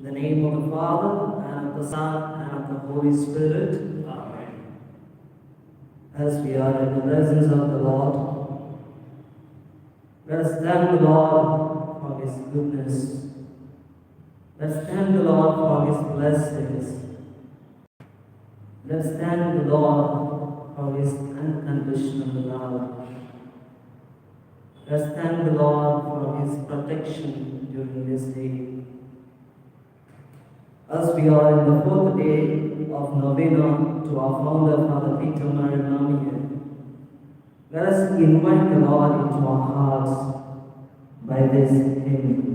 the name of the Father, and of the Son, and of the Holy Spirit. Amen. As we are in the presence of the Lord, let us thank the Lord for His goodness. Let us thank the Lord for His blessings. Let us thank the Lord for His unconditional love. Let us thank the Lord for His protection during this day. As we are in the fourth day of Novena to our founder, Father Peter Novena, let us invite the Lord into our hearts by this hymn.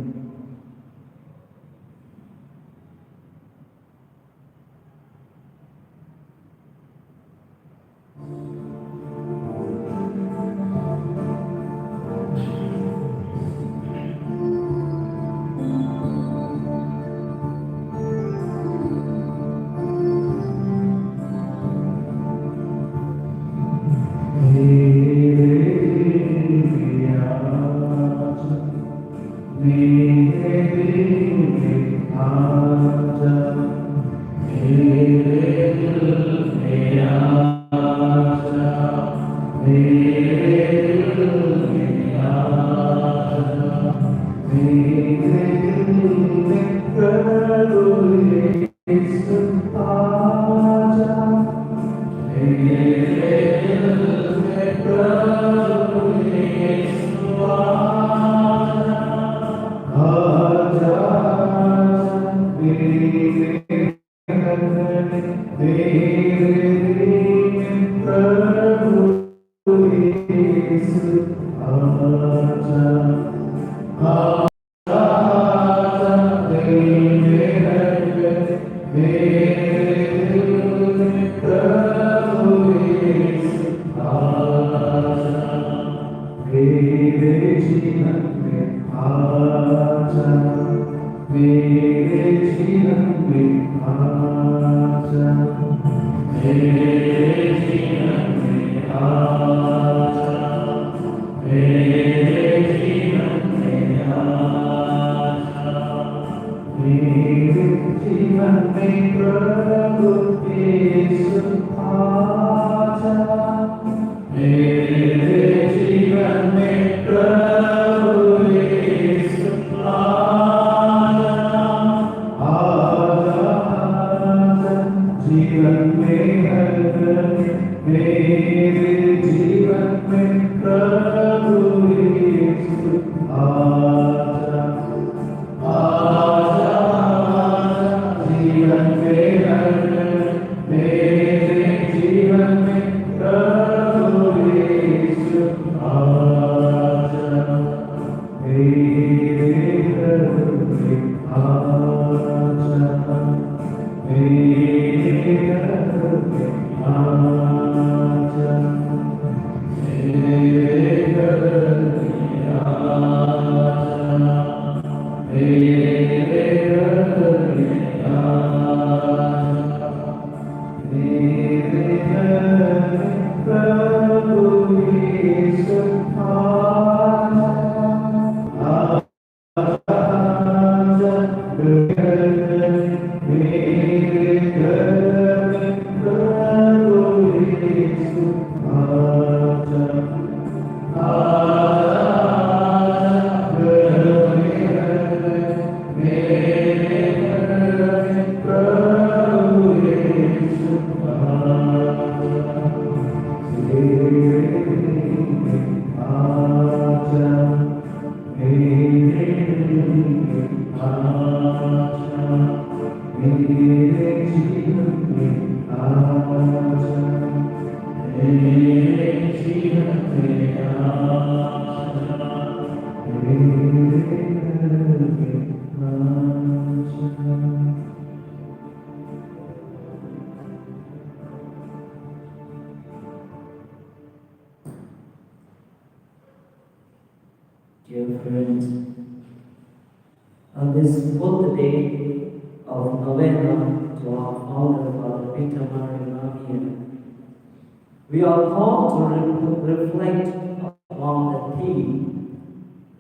Dear friends, on this fourth day of Novena to our founder, Father Peter Novena, we are called to reflect upon the theme,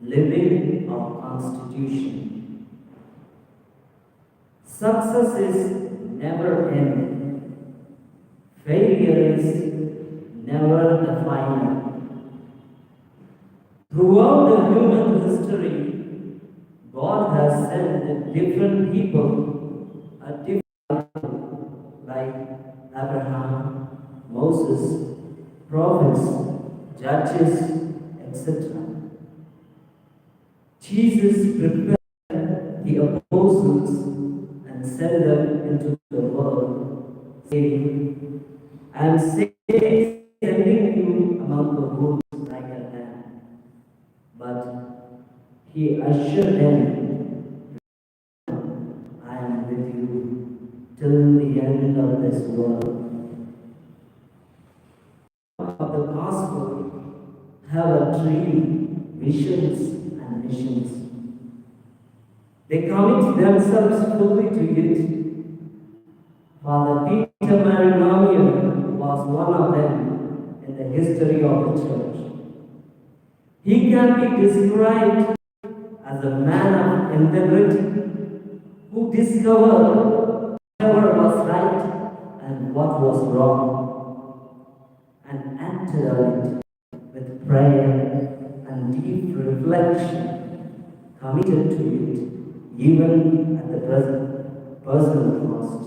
living our Constitution. Success is never end. Failure is never the final. Throughout the human history, God has sent different people at different like Abraham, Moses, prophets, judges, etc. Jesus prepared the apostles and sent them into the world, saying, I am sending you among the wolves like a lamb. But he assured them, I am with you till the end of this world. Of the gospel have a dream, visions, and missions. They commit themselves fully to it. Father Peter Marinamian was one of them in the history of the church. He can be described as a man of integrity who discovered whatever was right and what was wrong and acted on it with prayer and deep reflection, committed to it even at the present personal cost.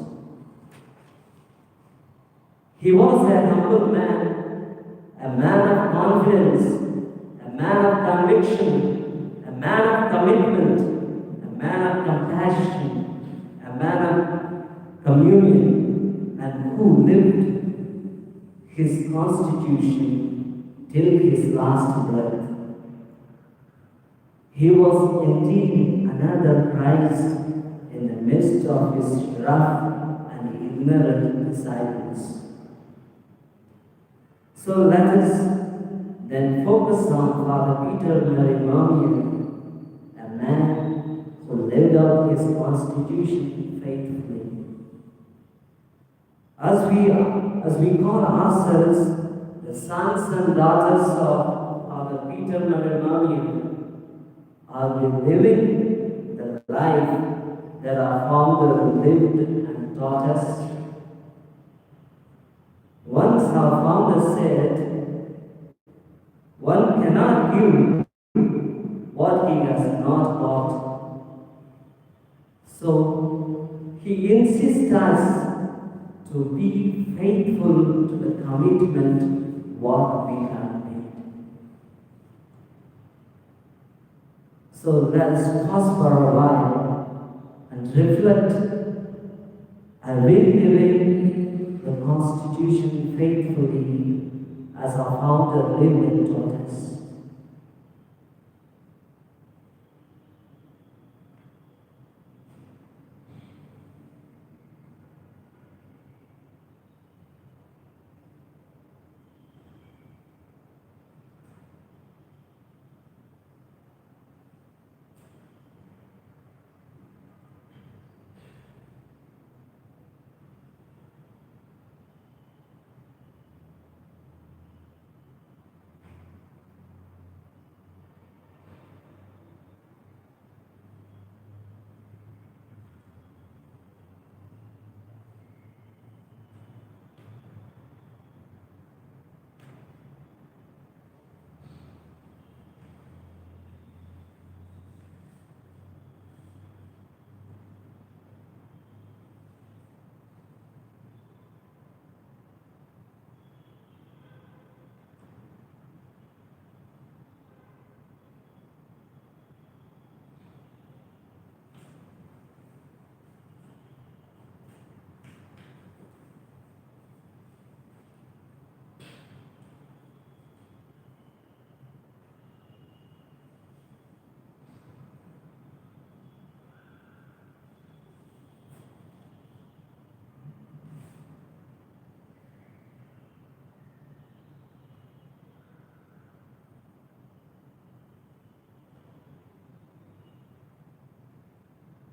He was a humble man of confidence, a man of conviction, a man of commitment, a man of compassion, a man of communion, and who lived his constitution till his last breath. He was indeed another Christ in the midst of his rough and ignorant disciples. So let us then focus on Father Peter Marinamian, a man who lived out his constitution faithfully. As we call ourselves the sons and daughters of Father Peter Marinamian, are we living the life that our founder lived and taught us? Once our founder said, one cannot give what he has not got. So he insists us to be faithful to the commitment what we have made. So let us pause for a while and reflect. Are we living the Constitution faithfully as our founder lived and taught us?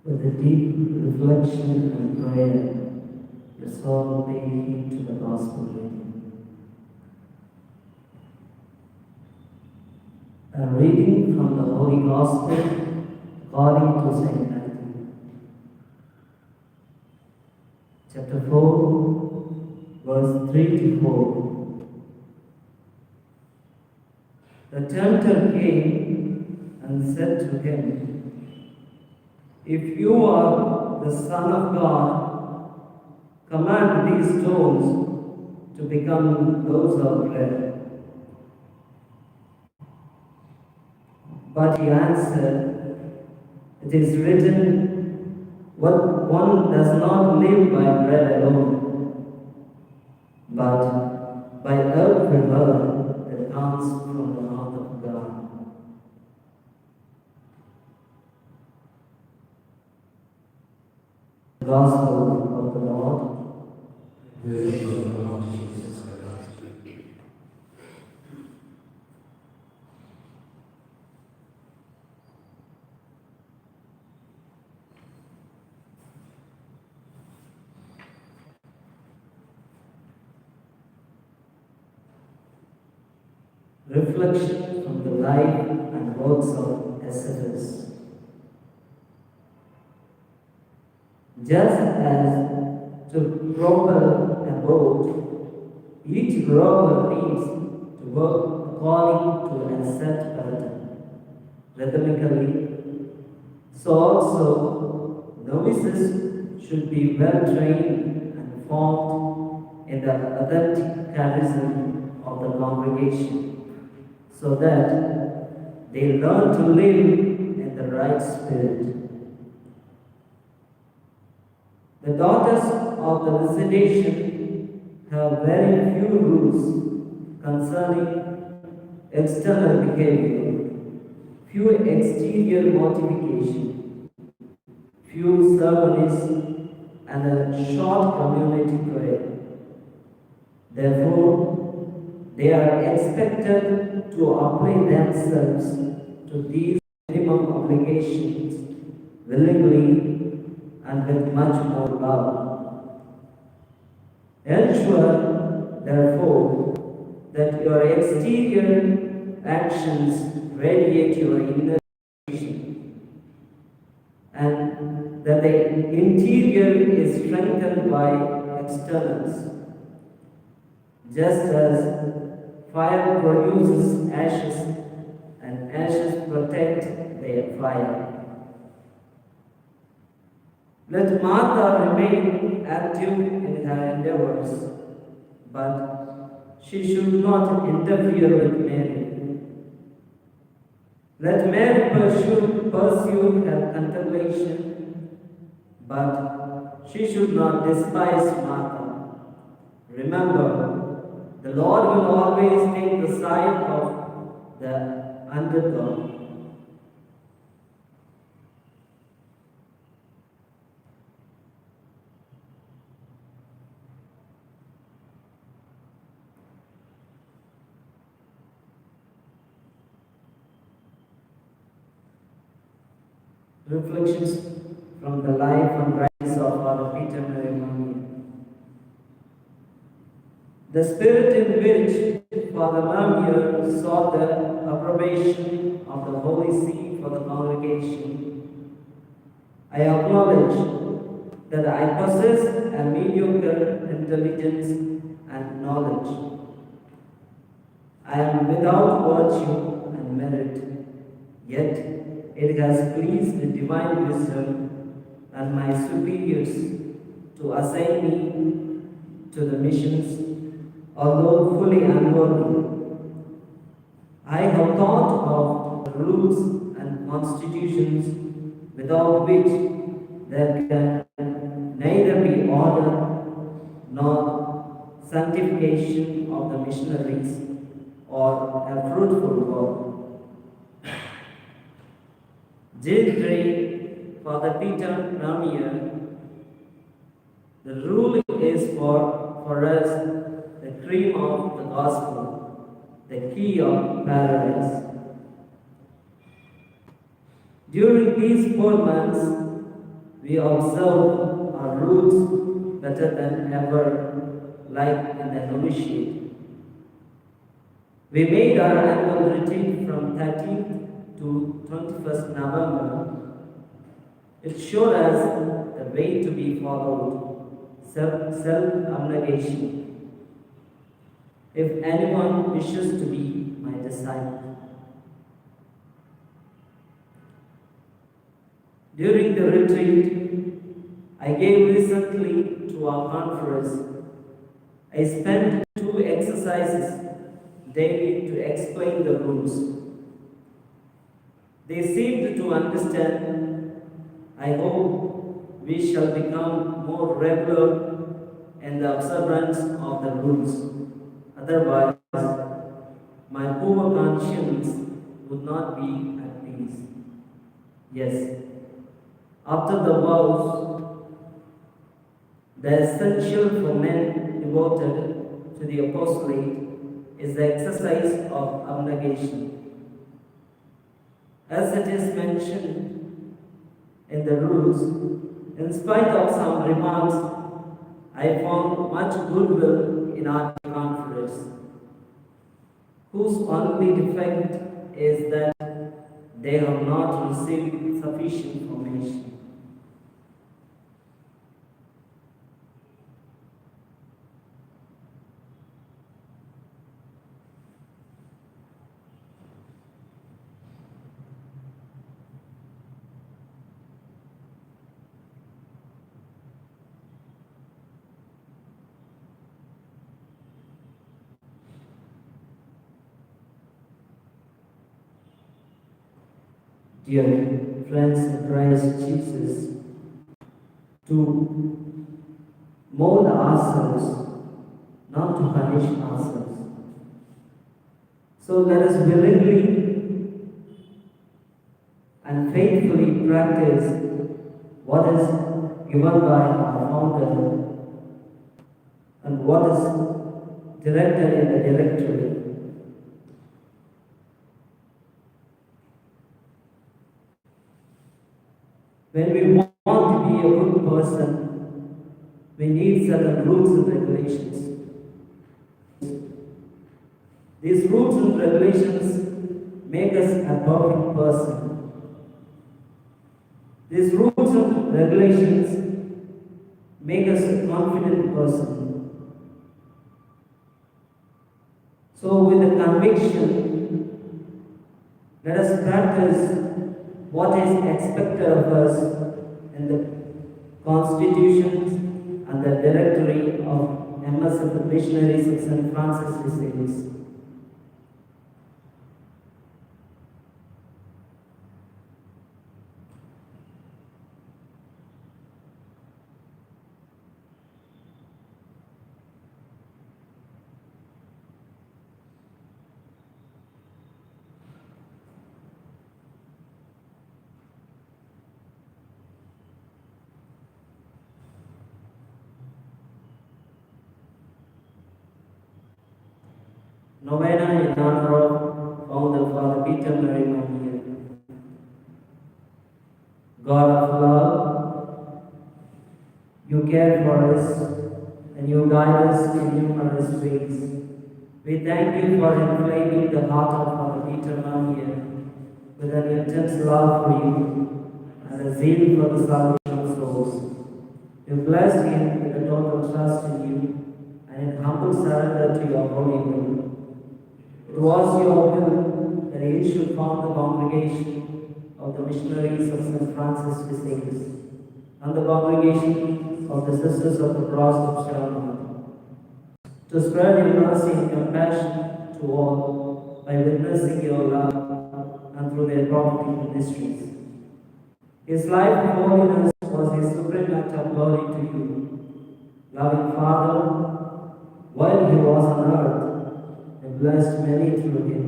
With a deep reflection and prayer, let's all pay heed to the Gospel reading. A reading from the Holy Gospel according to St. Matthew. chapter 4, verse 3 to 4. The tempter came and said to him, "If you are the Son of God, command these stones to become loaves of bread." But he answered, "It is written, one does not live by bread alone, but by every word that comes from the mouth of God." The Gospel of the Lord. Praise the Lord Jesus Christ. Reflection from the life and works of Esophagus. Just as to propel a boat, each rower needs to work according to a set pattern, rhythmically, so also novices should be well trained and formed in the authentic charism of the congregation, so that they learn to live in the right spirit. The daughters of the visitation have very few rules concerning external behavior, few exterior mortification, few ceremonies, and a short community prayer. Therefore, they are expected to apply themselves to these minimum obligations willingly and with much more love. Ensure, therefore, that your exterior actions radiate your inner vision, and that the interior is strengthened by externals. Just as fire produces ashes and ashes protect their fire. Let Martha remain active in her endeavors, but she should not interfere with Mary. Let Mary pursue her contemplation, but she should not despise Martha. Remember, the Lord will always take the side of the underdog. Reflections from the life and writings of Father Peter Mary. The spirit in which Father Mamier sought the approbation of the Holy See for the congregation, I acknowledge that I possess a mediocre intelligence and knowledge. I am without virtue and merit, yet it has pleased the divine wisdom and my superiors to assign me to the missions, although fully unworthy. I have thought of the rules and constitutions without which there can neither be order nor sanctification of the missionaries or a fruitful work. Gray, Father Peter Ramier, the rule is for us the cream of the gospel, the key of paradise. During these 4 months, we observe our roots better than ever, like in the novitiate. We made our annual retreat from 13th to 21st November. It showed us the way to be followed, self-abnegation. If anyone wishes to be my disciple. During the retreat I gave recently to our conference, I spent 2 exercises daily to explain the rules. They seemed to understand. I hope we shall become more regular in the observance of the rules. Otherwise, my poor conscience would not be at peace. Yes, after the vows, the essential for men devoted to the apostolate is the exercise of abnegation. As it is mentioned in the rules, in spite of some remarks, I found much goodwill in our conference, whose only defect is that they have not received sufficient information. Dear friends in Christ Jesus, to mold ourselves, not to punish ourselves. So let us willingly and faithfully practice what is given by our founder and what is directed in the directory. When we want to be a good person, we need certain rules and regulations. These rules and regulations make us a perfect person. These rules and regulations make us a confident person. So with the conviction, let us practice what is expected of us in the constitutions and the directory of MS Missionaries of St. Francis de Sales. Novena in honor of founder Father Peter Mary Manier. God of love, you care for us and you guide us in numerous ways. We thank you for inflaming the heart of Father Peter Manier with an intense love for you and a zeal for the salvation of souls. You blessed him with a total trust in you and in humble surrender to your holy will. It was your will that he should found the congregation of the missionaries of St. Francis de Sales and the congregation of the Sisters of the Cross of Sharon, to spread your mercy and compassion to all by witnessing your love and through their prophetic ministries. His life of holiness was his supreme act of glory to you. Loving Father, while he was on earth, and blessed many through him,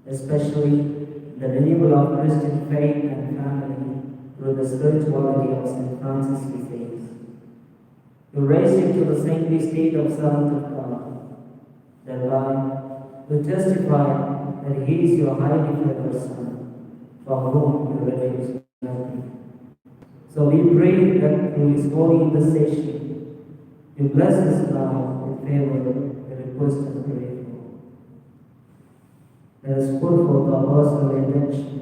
especially the renewal of Christian faith and family through the spirituality of St. Francis de Sales. You raised him to the saintly state of servant of God, thereby you testify that he is your highly favored Son, for whom you refuse nothing. So we pray that through his holy intercession, you bless us now with favor, the request and pray. Let us put forth our personal intention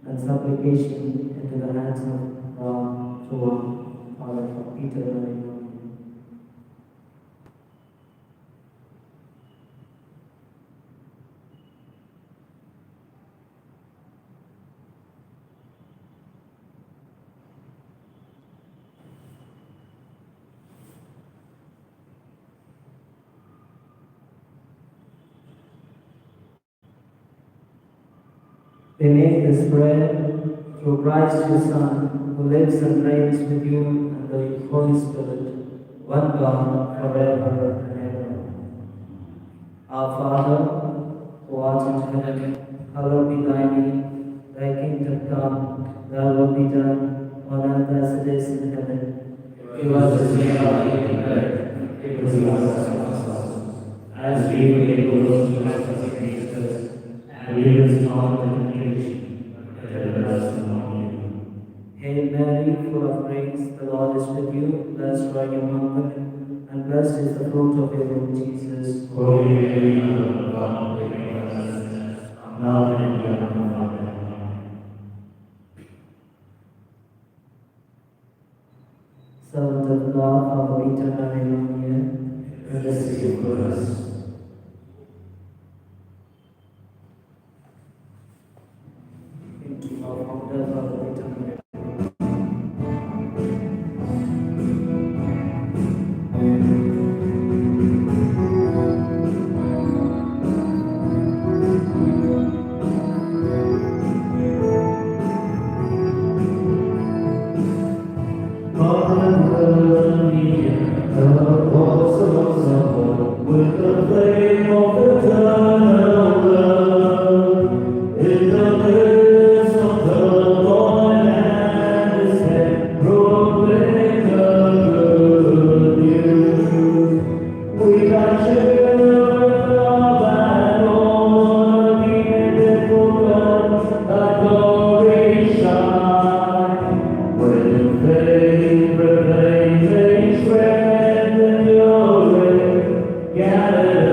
and supplication into the hands of God through our Father Peter. We make this prayer through Christ your Son, who lives and reigns with you and the Holy Spirit, one God, forever and ever. Our Father, who art in heaven, hallowed be thy name. Thy kingdom come, thy will be done, on earth as it is in heaven. Give us this day our daily bread, forgive us our trespasses, as we forgive those who trespass against us, and lead us not into temptation, but deliver us from evil. Hail Mary, full of grace, the Lord is with you. Blessed are you among women, and blessed is the fruit of your womb, Jesus. Holy Mary, Mother of God, pray for us sinners, now and at the hour of our death. Amen. Servant of God, our eternal reunion, Intercede for us. into our founder, our eternal. With the flame of eternal love, in the midst of turmoil and despair, proclaim the good news. We thy children of and honor, be for God, thy glory shine. When faith proclaims a strength and your way, gathered